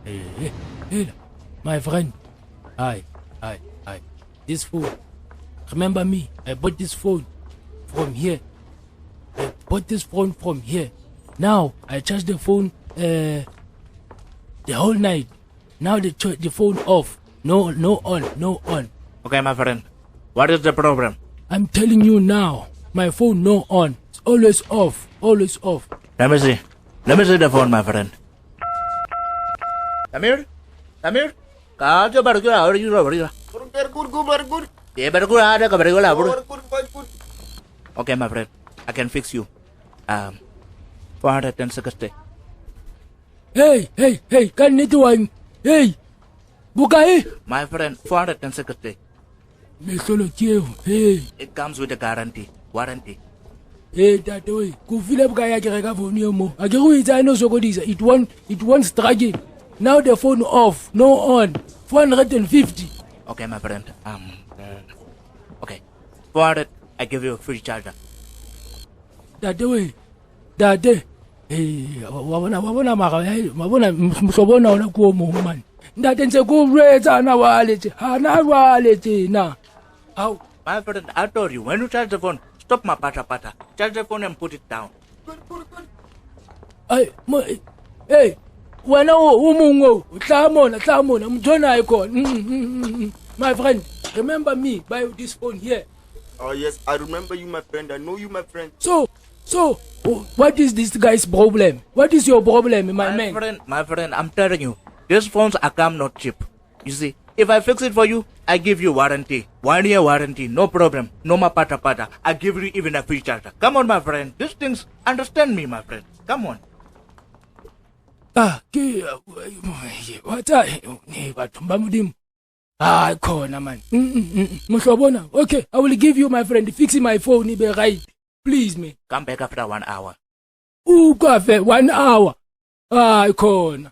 Hey, my friend. Hi. This phone. Remember me? I bought this phone from here. Now I charge the phone the whole night. Now the phone off. No on. Okay, my friend. What is the problem? I'm telling you now. My phone no on. It's always off. Let me see. Let me see the phone, my friend. Samir? Kau coba baru juga. Very good. Ya baru ada kabar gula, bro. Okay, my friend. I can fix you. 410 seconds. Hey, kan itu one. Hey, buka My friend, 410 seconds. Me solo kieu. Hey, It comes with a warranty. hey, that way. Kufile buka ya kira phone yomo. Akiru ita no sokodisa. It won't struggle. Now the phone off, no on. 450. Okay, my friend. Okay. 400. I give you a free charger. That way. Hey, wabona maka. Wabona msobona ona kuo man. Ndate nse kureza na wallet. Hana wallet na. How? My friend, I told you, when you charge the phone, stop my pata. Charge the phone and put it down. Hey, wena umungo, tlamona, mjona icon. My friend, remember me, buy this phone here. Oh yes, I remember you, my friend. I know you, my friend. So, what is this guy's problem? What is your problem, my man? My friend, I'm telling you, these phones are come not cheap. You see, if I fix it for you, I give you warranty. 1 year warranty, no problem. No ma pata. I give you even a free charger. Come on, my friend. These things, understand me, my friend. Come on. What khona man. Mhlobona. Okay, I will give you my friend fixing my phone ibe right. Please man. Come back after 1 hour. Ukafe 1 hour. Khona.